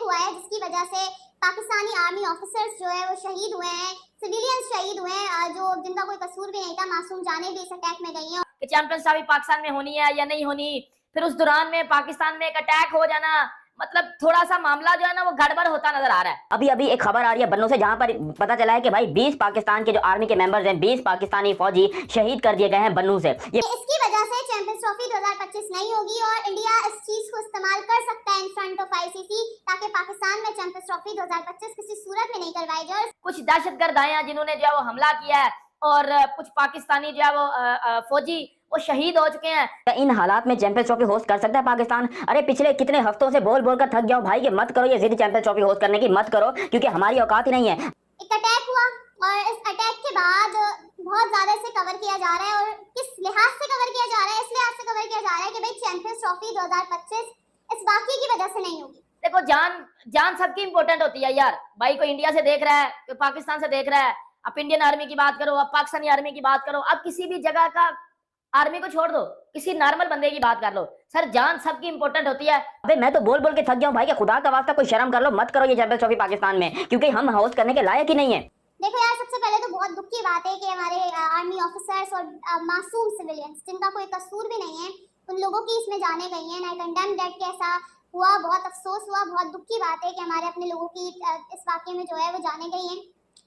हुआ है जिसकी वजह से पाकिस्तानी आर्मी ऑफिसर्स जो है वो शहीद हुए हैं, सिविलियंस शहीद हुए हैं, जो जिनका कोई कसूर भी नहीं था, मासूम जानें भी इस अटैक में गई हैं। कि चैंपियंस ट्रॉफी पाकिस्तान में होनी है या नहीं होनी, फिर उस दौरान में पाकिस्तान में एक अटैक हो जाना, मतलब थोड़ा सा मामला जो है ना वो गड़बड़ होता नजर आ रहा है। अभी अभी एक खबर आ रही है बन्नू से, जहां पर पता चला है कि भाई 20 पाकिस्तान के जो आर्मी के मेंबर्स हैं, 20 पाकिस्तानी फौजी शहीद कर दिए गए हैं बन्नू से। इसकी वजह से चैंपियंस ट्रॉफी 2025 नहीं होगी और इंडिया इस चीज को इस्तेमाल कर सकता है इन फ्रंट ऑफ आईसीसी, ताकि पाकिस्तान में चैंपियंस ट्रॉफी 2025 किसी सूरत में नहीं करवाई जाए। कुछ दहशतगर्द आए हैं जिन्होंने जो है वो हमला किया है और कुछ पाकिस्तानी जो है वो फौजी वो शहीद हो चुके हैं। इन हालात में चैंपियंस ट्रॉफी होस्ट कर सकता है पाकिस्तान? अरे पिछले कितने हफ्तों से बोल बोल कर थक गया हूं भाई कि मत करो ये जिद चैंपियंस ट्रॉफी होस्ट करने की, मत करो, क्योंकि हमारी औकात ही नहीं है। एक अटैक हुआ और इस अटैक के बाद बहुत ज्यादा इसे कवर किया जा रहा है, और किस लिहाज से कवर किया जा रहा है, इस लिहाज से कवर किया जा रहा है कि भाई चैंपियंस ट्रॉफी 2025 इस वाकये की वजह से नहीं होगी। देखो जान सबकी इंपॉर्टेंट होती है यार, भाई कोई इंडिया से देख रहा है, कोई पाकिस्तान से देख रहा है, अब इंडियन आर्मी की बात करो, अब पाकिस्तानी आर्मी की बात करो, अब किसी भी जगह का आर्मी को छोड़ दो, किसी नॉर्मल बंदे की बात कर लो, सर जान सबकी इंपॉर्टेंट होती है। अबे मैं तो बोल बोल के थक गया हूं भाई कि खुदा का वास्ता कोई शर्म कर लो, मत करो ये चैंपियंस ट्रॉफी पाकिस्तान में, क्योंकि हम होस्ट करने के लायक ही नहीं है। देखो यार, सबसे पहले तो बहुत दुख की बात है कि हमारे आर्मी ऑफिसर्स और मासूम सिविलियंस जिनका कोई कसूर भी नहीं है, उन लोगों की इसमें जाने गई हैं। आई कंडेम दैट कि ऐसा हुआ, बहुत अफसोस हुआ, बहुत दुख की बात है कि हमारे अपने लोगों की इस वाकये में जो है वो जाने गई हैं।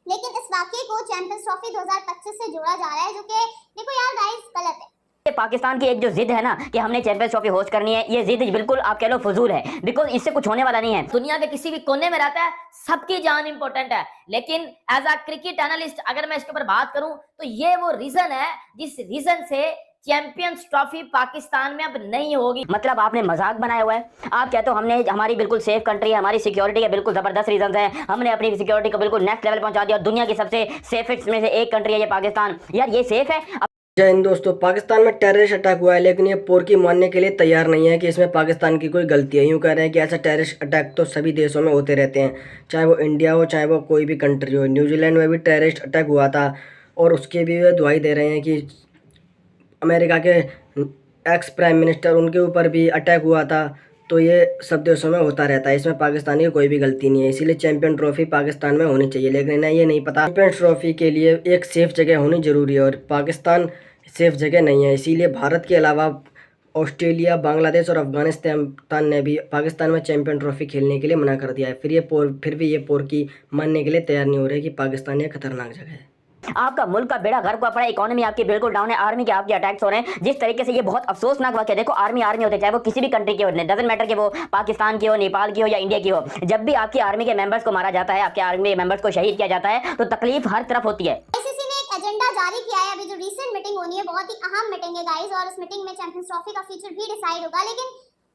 लेकिन इस वाकये को चैंपियंस ट्रॉफी 2025 से जोड़ा जा रहा है, जो कि देखो यार गाइस गलत है। पाकिस्तान की एक जो जिद है ना कि हमने चैंपियंस ट्रॉफी होस्ट करनी है, ये जिद बिल्कुल आप कह लो फजूल है, बिकॉज इससे कुछ होने वाला नहीं है। दुनिया के किसी भी कोने में रहता है, सबकी जान इंपॉर्टेंट है, लेकिन एज अ क्रिकेट एनालिस्ट अगर मैं इसके ऊपर बात करूं तो ये वो रीजन है जिस रीजन से चैंपियंस ट्रॉफी पाकिस्तान में अब नहीं होगी। मतलब आपने मजाक बनाया हुआ है। आप कहते हो हमने, हमारी बिल्कुल सेफ कंट्री है, हमारी सिक्योरिटी के बिल्कुल जबरदस्त रीजन है, हमने अपनी सिक्योरिटी को बिल्कुल नेक्स्ट लेवल पहुंचा दिया, दुनिया की सबसे सेफेस्ट में से एक कंट्री है ये पाकिस्तान। यार ये सेफ है? जय हिंद दोस्तों। पाकिस्तान में टेररिस्ट अटैक हुआ है, लेकिन ये पोरकी मानने के लिए तैयार नहीं है कि इसमें पाकिस्तान की कोई गलती है। यूँ कह रहे हैं कि ऐसा टेररिस्ट अटैक तो सभी देशों में होते रहते हैं, चाहे वो इंडिया हो चाहे वो कोई भी कंट्री हो। न्यूजीलैंड में भी टेररिस्ट अटैक हुआ था और उसके भी वे दुआई दे रहे हैं कि अमेरिका के एक्स प्राइम मिनिस्टर, उनके ऊपर भी अटैक हुआ था। तो ये सब देशों में होता रहता है, इसमें पाकिस्तानी की कोई भी गलती नहीं है। इसीलिए चैंपियन ट्रॉफी पाकिस्तान में होनी चाहिए, लेकिन इन्हें ये नहीं पता चैंपियन ट्रॉफी के लिए एक सेफ जगह होनी जरूरी है और पाकिस्तान सेफ जगह नहीं है। इसीलिए भारत के अलावा ऑस्ट्रेलिया, बांग्लादेश और अफगानिस्तान ने भी पाकिस्तान में चैंपियन ट्रॉफी खेलने के लिए मना कर दिया है। फिर भी ये पोरकी मानने के लिए तैयार नहीं हो रहे कि पाकिस्तान एक खतरनाक जगह है। आपका मुल्क का बेड़ा गर्क हुआ पड़ा, इकोनॉमी आपकी बिल्कुल डाउन है, आर्मी के आपके अटैक्स हो रहे हैं जिस तरीके से, ये बहुत अफसोसनाक वाकया। देखो आर्मी आर्मी होते, चाहे वो किसी भी कंट्री के हो, डजंट मैटर कि वो पाकिस्तान की हो, नेपाल की हो या इंडिया की हो। जब भी आपकी आर्मी के मेंबर्स को मारा जाता है, आपके आर्मी के मेंबर्स को शहीद किया जाता है, तो तकलीफ हर तरफ होती है। आईसीसी ने एक एजेंडा जारी किया है, अभी जो रीसेंट मीटिंग होनी है बहुत ही अहम मीटिंग है गाइस, और उस मीटिंग में चैंपियंस ट्रॉफी का फ्यूचर भी डिसाइड होगा। लेकिन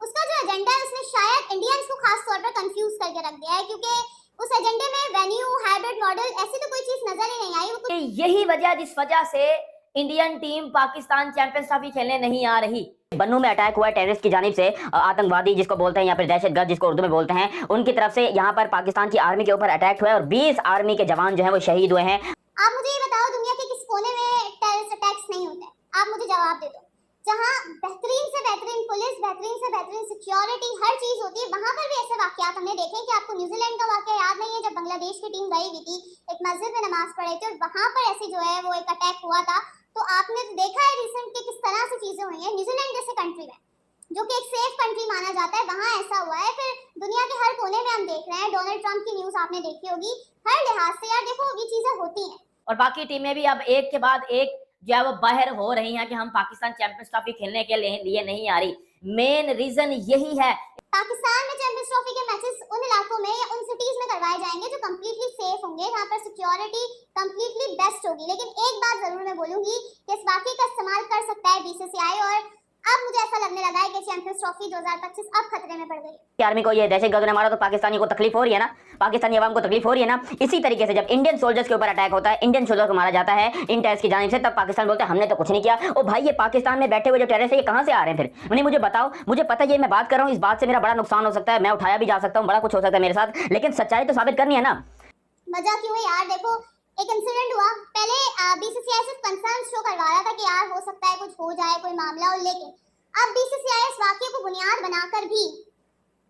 उसका जो एजेंडा है उसने शायद इंडियंस को खास तौर पर कंफ्यूज करके रख दिया है, क्योंकि उस एजेंडे में वेन्यू, हाइब्रिड मॉडल ऐसी तो कोई चीज नजर ही नहीं आई। यही वजह जिस वजह से Indian team Pakistan champions trophy खेलने नहीं आ रही। बन्नू में अटैक हुआ है टेररिस्ट की जानिब से, आतंकवादी जिसको बोलते हैं, या फिर दहशतगर्द जिसको उर्दू में बोलते हैं, उनकी तरफ से यहाँ पर पाकिस्तान की आर्मी के ऊपर अटैक हुआ है और 20 आर्मी के जवान जो है वो शहीद हुए हैं। आप मुझे ये बताओ, दुनिया के किस कोने में टेररिस्ट अटैक्स नहीं होते? आप मुझे जवाब दे दो। जहाँ बेहतरीन से बेहतरीन पुलिस, बेहतरीन से बेहतरीन सिक्योरिटी, हर चीज होती है, वहां पर भी ऐसे वाकयात हमने देखे। कि आपको न्यूजीलैंड का वाकया याद नहीं है, जब बांग्लादेश की टीम गई हुई थी, एक मस्जिद में नमाज पढ़े थे और वहां पर ऐसे जो है वो एक अटैक हुआ था। तो आपने तो देखा है रिसेंट के किस तरह से चीजें हुई हैं। न्यूजीलैंड जैसे कंट्री में, जो कि एक सेफ कंट्री माना जाता है, वहां ऐसा हुआ है। फिर दुनिया के हर कोने में हम देख रहे हैं, डोनाल्ड ट्रंप की न्यूज आपने देखी होगी। हर लिहाज से यार देखो ये चीजें होती हैं, और बाकी टीमें भी अब एक के बाद एक जो है वो बाहर हो रही हैं कि हम पाकिस्तान चैंपियंस ट्रॉफी खेलने के लिए नहीं आ रही। मेन रीजन यही है। पाकिस्तान में चैंपियंस ट्रॉफी के मैचेस उन इलाकों में या उन सिटीज में करवाए जाएंगे जो कंप्लीटली सेफ होंगे, जहां पर सिक्योरिटी कंप्लीटली बेस्ट होगी। लेकिन एक बात जरूर मैं बोलूंगी कि इस वाकये का इस्तेमाल कर सकता है बीसीसीआई, और अब मुझे ऐसा लगने लगा है कि चैंपियंस ट्रॉफी 2025 अब खतरे में पड़ गई है। आर्मी को ये दहशतगर्द ने मारा तो पाकिस्तानी को तकलीफ हो रही है ना, पाकिस्तानी अवाम को तकलीफ हो रही है ना। इसी तरीके से जब इंडियन सोल्जर्स के ऊपर अटैक होता है, इंडियन सोल्जर को मारा जाता है इन टेररिस्ट की जानिब से, तब पाकिस्तान बोलते हैं हमने तो कुछ नहीं किया। ओ भाई, ये पाकिस्तान में बैठे हुए जो टेररिस्ट है ये कहां से आ रहे हैं फिर? नहीं मुझे बताओ, मुझे पता है ये मैं बात कर रहा हूँ, इस बात से मेरा बड़ा नुकसान हो सकता है, मैं उठाया भी जा सकता हूँ, बड़ा कुछ हो सकता है मेरे साथ, लेकिन सच्चाई तो साबित करनी है ना। मजा क्यों है यार? देखो एक इंसिडेंट हुआ, पहले बीसीसीआई सिर्फ कंसर्न शो करवा रहा था कि यार हो सकता है कुछ हो जाए कोई मामला, और लेकिन अब बीसीसीआई इस वाकये को बुनियाद बनाकर भी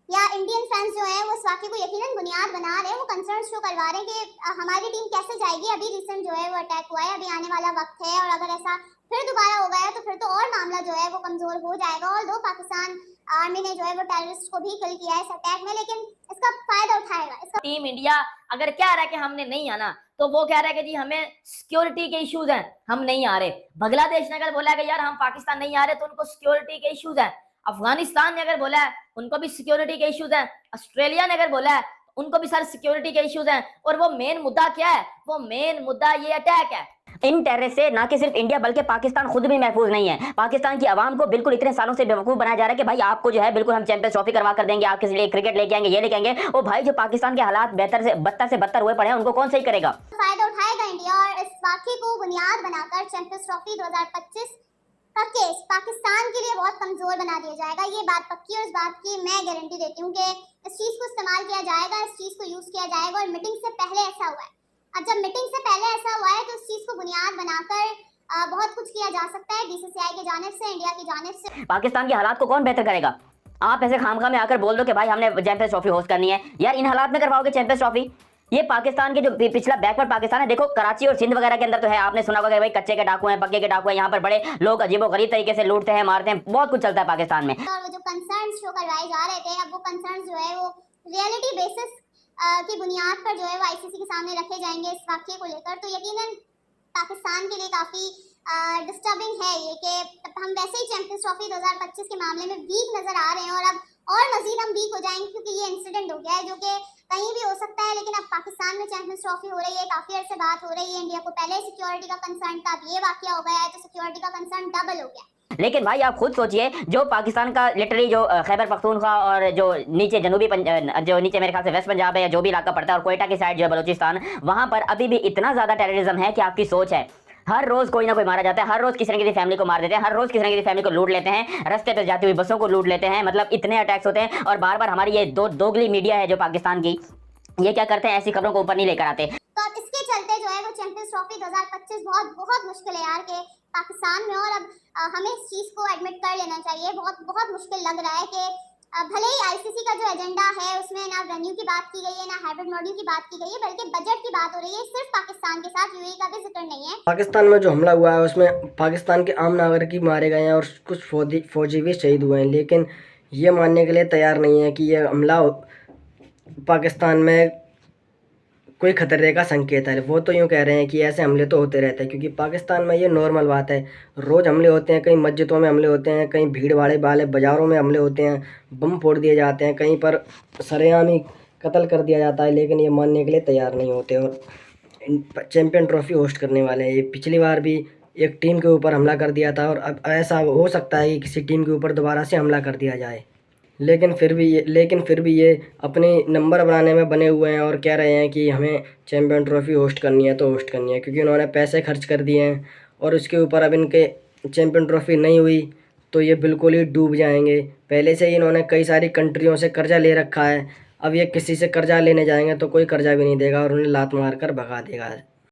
या इंडियन फैंस जो है वो इस वाकये को यकीनन बुनियाद बना रहे हैं, वो कंसर्न शो करवा रहे हैं कि हमारी टीम कैसे जाएगी। अभी रिसेंट जो है वो अटैक हुआ है, अभी आने वाला वक्त है, और अगर ऐसा फिर दोबारा हो गया तो फिर तो और मामला जो है वो कमजोर हो जाएगा। और दो पाकिस्तान आर्मी ने जो है वो टेररिस्ट को भी किल किया है इस अटैक में, लेकिन इसका फायदा उठाएगा इसका। टीम इंडिया अगर कह रहा है कि हमने नहीं आना, तो वो कह रहा है कि जी हमें सिक्योरिटी के इश्यूज हैं, हम नहीं आ रहे। बांग्लादेश ने अगर बोला है कि यार हम पाकिस्तान नहीं आ रहे, तो उनको सिक्योरिटी के इश्यूज हैं। अफगानिस्तान ने अगर बोला है, उनको भी सिक्योरिटी के इश्यूज हैं। ऑस्ट्रेलिया ने अगर बोला है, उनको भी सारे सिक्योरिटी के इश्यूज हैं। और वो मेन मुद्दा क्या है? वो मेन मुद्दा ये अटैक है। इन टेररिस्ट से ना कि सिर्फ इंडिया बल्कि पाकिस्तान खुद भी महफूज नहीं है। पाकिस्तान की आवाम को बिल्कुल इतने सालों से बेवकूफ बनाया जा रहा है कि भाई आपको जो है बिल्कुल हम चैंपियंस ट्रॉफी करवा कर देंगे, आपके लिए क्रिकेट लेके आएंगे, ये लेके आएंगे। ओ भाई, जो पाकिस्तान के हालात बदतर से बदतर हुए पड़े हैं, उनको कौन सही करेगा? फायदा उठाएगा इंडिया, और इस वाकये को बुनियाद बनाकर चैंपियंस ट्रॉफी 2025 का केस पाकिस्तान के लिए बहुत कमजोर बना दिया जाएगा। ये बात पक्की है, और इस बात की मैं गारंटी देती हूँ कि इस चीज को इस्तेमाल किया जाएगा, इस चीज को यूज किया जाएगा। और मीटिंग से पहले ऐसा हुआ है। अब जब मीटिंग से पहले ऐसा हुआ है तो इस चीज को बुनियाद बनाकर बहुत कुछ किया जा सकता है बीसीसीआई की जानिब से, इंडिया की जानिब से। पाकिस्तान के हालात को कौन बेहतर करेगा? आप ऐसे खामखा में आकर बोल दो कि भाई हमने चैंपियंस ट्रॉफी होस्ट करनी है। यार इन हालात में करवाओगे चैंपियंस ट्रॉफी? ये पाकिस्तान के जो पिछला बैकवर्ड पाकिस्तान है, देखो कराची और सिंध वगैरह के अंदर तो है, आपने सुना होगा कि भाई कच्चे के डाकू हैं, पक्के के डाकू हैं, यहाँ पर बड़े लोग अजीबोगरीब तरीके से लूटते हैं, मारते हैं, बहुत कुछ चलता है पाकिस्तान में। और वो जो कंसर्न शो करवाए जा रहे थे, अब वो कंसर्न जो है वो रियलिटी बेसिस की बुनियाद पर जो है वो आईसीसी के सामने रखे जाएंगे इस वाकये को लेकर। तो यकीनन पाकिस्तान के लिए काफी डिस्टर्बिंग है ये कि हम वैसे ही चैंपियंस ट्रॉफी 2025 के मामले में वीक नजर आ रहे हैं, और अब और मजीद हम वीक हो जाएंगे क्योंकि ये इंसिडेंट हो गया है जो कि कहीं भी हो सकता है। लेकिन अब पाकिस्तान में चैंपियंस ट्रॉफी हो रही है, काफी अर्से बात हो रही है, इंडिया को पहले सिक्योरिटी का कंसर्न था, अब ये वाकया हो गया है तो सिक्योरिटी का कंसर्न डबल हो गया। लेकिन भाई आप खुद सोचिए, जो पाकिस्तान का लिटरली जो खैबर पख्तूनख्वा और जो नीचे जो नीचे मेरे ख्याल से वेस्ट पंजाब है या जो भी इलाका पड़ता है, और कोयटा की साइड जो है बलूचिस्तान, वहां पर अभी भी इतना ज्यादा टेररिज्म है कि आपकी सोच है। हर रोज कोई ना कोई मारा जाता है, हर रोज किसी न किसी फैमिली को मार देते हैं, हर रोज किसी न किसी फैमिली को लूट लेते हैं, रास्ते पे जाती हुई बसों को लूट लेते हैं। मतलब इतने अटैक्स होते हैं, और बार बार हमारी ये दोगली मीडिया है जो पाकिस्तान की, ये क्या करते हैं, ऐसी खबरों को ऊपर नहीं लेकर आते। तो अब इसके चलते जो है वो चैंपियंस ट्रॉफी 2025 बहुत मुश्किल है यार के पाकिस्तान में। और अब हमें इस चीज को एडमिट कर लेना चाहिए, बहुत मुश्किल लग रहा है कि भले ही आईसीसी का जो एजेंडा है उसमें ना वेन्यू की बात की गई है, ना हाइब्रिड मॉडल की बात की गई है, बल्कि बजट की बात हो रही है। सिर्फ पाकिस्तान के साथ यूएई का भी जिक्र नहीं है। पाकिस्तान में जो हमला हुआ है उसमें पाकिस्तान के आम नागरिक ही मारे गए हैं और कुछ फौजी भी शहीद हुए हैं, लेकिन ये मानने के लिए तैयार नहीं है कि यह हमला पाकिस्तान में कोई खतरे का संकेत है। वो तो यूँ कह रहे हैं कि ऐसे हमले तो होते रहते हैं, क्योंकि पाकिस्तान में ये नॉर्मल बात है। रोज़ हमले होते हैं, कहीं मस्जिदों में हमले होते हैं, कहीं भीड़ वाले बाज़ारों में हमले होते हैं, बम फोड़ दिए जाते हैं, कहीं पर सरेआम ही कत्ल कर दिया जाता है, लेकिन ये मानने के लिए तैयार नहीं होते। और चैम्पियन ट्रॉफी होस्ट करने वाले हैं। ये पिछली बार भी एक टीम के ऊपर हमला कर दिया था, और अब ऐसा हो सकता है कि किसी टीम के ऊपर दोबारा से हमला कर दिया जाए। लेकिन फिर भी ये अपने नंबर बनाने में बने हुए हैं और कह रहे हैं कि हमें चैम्पियन ट्रॉफी होस्ट करनी है तो होस्ट करनी है, क्योंकि उन्होंने पैसे खर्च कर दिए हैं। और उसके ऊपर अब इनके चैम्पियन ट्रॉफी नहीं हुई तो ये बिल्कुल ही डूब जाएंगे। पहले से ही इन्होंने कई सारी कंट्रियों से कर्जा ले रखा है, अब ये किसी से कर्जा लेने जाएंगे तो कोई कर्जा भी नहीं देगा और उन्हें लात मार कर भगा देगा।